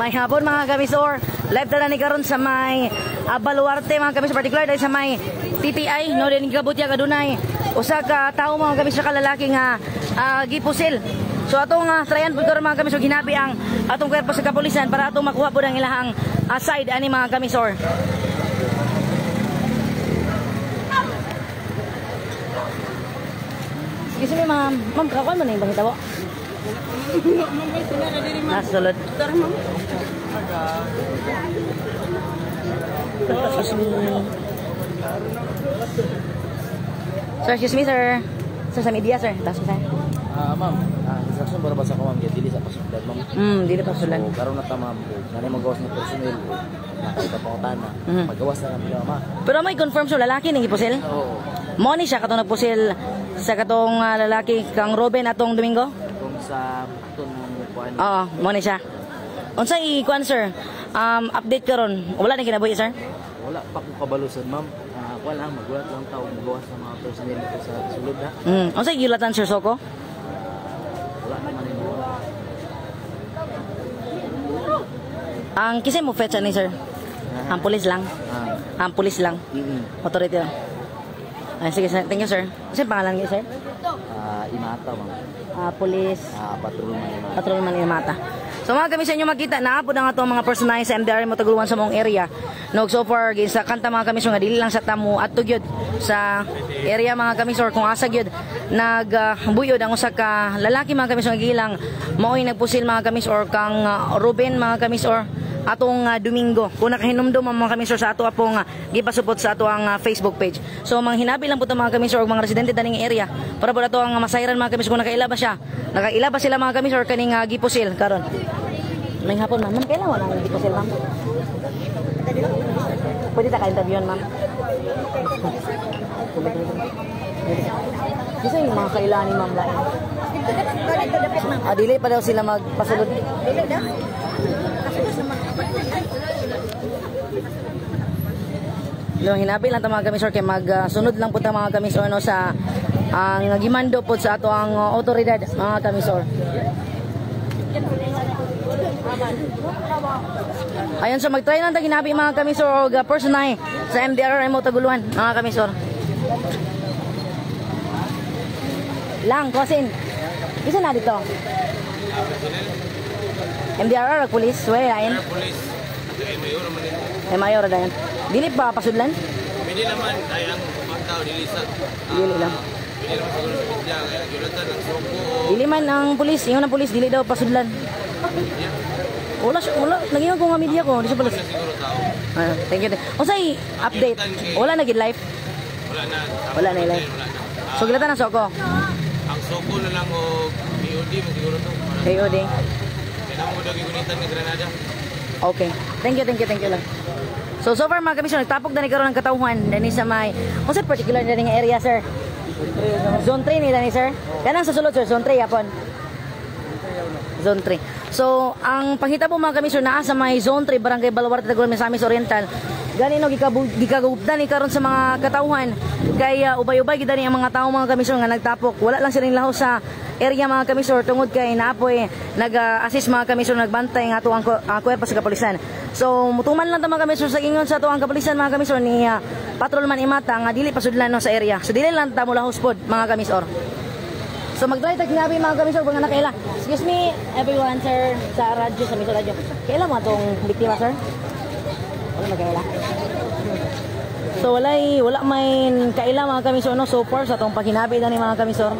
May hapon mga kamisor. Live tala ni karon sa may Baluarte mga kamisor, particular dahil sa may TTI no din gabutya kadunay usa ka tawo mga kamisor ka lalaki nga gipusil. So atong tryan pud karon mga kamisor ginabi ang atong kwerpo sa kapulisan para atong makuha pud ang ilahang side ani mga kamisor. Excuse me ma'am, kakuan mo na yung bangita po? Nasulod. Excuse me. Sir, excuse me sir. Sir, sa media sir. Tapos sir. Ma'am, instruction para ba sa kawam dili sa pasulan ma'am? Dili pasulan. So, karon na ta ma'am, nanay magawas na personnel. Nakita pa ko tana. Magawas na lang ma'am. Pero may confirm so lalaki ning gipusil? Oo. Mo ni siya katong nagpusil sa katong lalaki kang Ruben atong Domingo? Kung sa atong kuan. Oo, mo ni siya. Unsa i-kuan sir? Update karon. Wala na kinabuhi sir? Wala pa ko kabalusan ma'am. Kuan lang magulat lang taw magawas sa mga personnel dito sa sulod ha. Unsa gilatan sir Soko? Wala naman ni mo. Ang kisay mo fetch ni sir? Ang pulis lang. Ang pulis lang. Authority lang. Ay, sige sir. Thank you sir. Kasi pangalan niyo sir? Imata ma'am. Pulis. Patrolman. Patrolman Imata. So mga kami sa inyo makita, naapod ang atong mga personahe sa MDR mo taguluan sa mong area. No, so far, sa kanta mga kamisor, nga dili lang sa tamo at tugyod sa area mga kamisor, kung asa gyud nagbuyod ang usa ka lalaki mga kamisor nga gilang mao'y nagpusil mga kamisor kang Ruben mga kamisor atong Domingo. Kung nakahinumdum ang mga kamisor sa ato apong gipasupot sa ato ang Facebook page. So manghinabi lang po ito mga kamisor og mga residente daning area para po ato ang masayran mga kamisor kung nakaila ba siya. Nakaila ba sila mga kamisor kaning gipusil karon. May hapon ma'am, kailan wala nang gipusil ma'am? Pwede ta ka-interviewan ma'am. Kasi yung mga kailan ni ma'am lain. Dili pa daw sila magpasulod. Dili daw. No, hinabi lang ta mga kamisor kay magsunod lang po ta mga kamisor no sa ang gimando po sa ato ang otoridad mga kamisor. Ayon so magtry lang ta ginabi mga kamisor og personahe sa MDR mo taguluhan mga kamisor. Lang kosin. Isa na dito. MDR or police, way lain. Police. Mayor naman ito. Mayor dayon. Dili pa pasudlan? Pwede naman ay ang tao dili sa. Dili lang. Pwede naman siguro sa media kaya gilatan ng Soko. Dili man ang pulis, ingon ang pulis dili daw pasudlan. Wala nagingon ko nga media ko, di sa pulis. Siguro tao. Thank you. Unsay update? Wala na gid live. Wala na live. So gilatan ang Soko. Ang Soko na lang o BOD mo siguro to. BOD. Kailangan mo daw gigunitan ng Granada. Okay. Thank you lang. So far mga kamisyon, nagtapok na ni karon ng katawhan dani sa may unsay particular dani nga area sir? Zone 3 ni dani sir. Kanang sa sulod sir, Zone 3 yapon. Zone 3. So ang panghitabo mga kamisyon naa sa may Zone 3 Barangay Baluarte Tagum Misamis Oriental. Ganino gikagubtan ni karon sa mga katawhan kay ubay-ubay gid dani ang mga tawo mga kamisyon nga nagtapok. Wala lang silang laho sa area mga kamisor tungod kay naapoy nag-assist mga kamisor nagbantay nga ato ang kwerpo sa kapulisan. So mutuman lang ta mga kamisor sa ingon sa ato ang kapulisan mga kamisor ni Patrolman Imata nga dili pasudlan no sa area. So dili lang ta mula hospod mga kamisor. So mag-try tag ginabi mga kamisor mga nakaila. Excuse me everyone sir sa radyo sa Miso radyo. Kaila mo atong biktima sir? Wala magkaila. So wala may kaila mga kamisor no so far sa atong paghinabi na ni mga kamisor.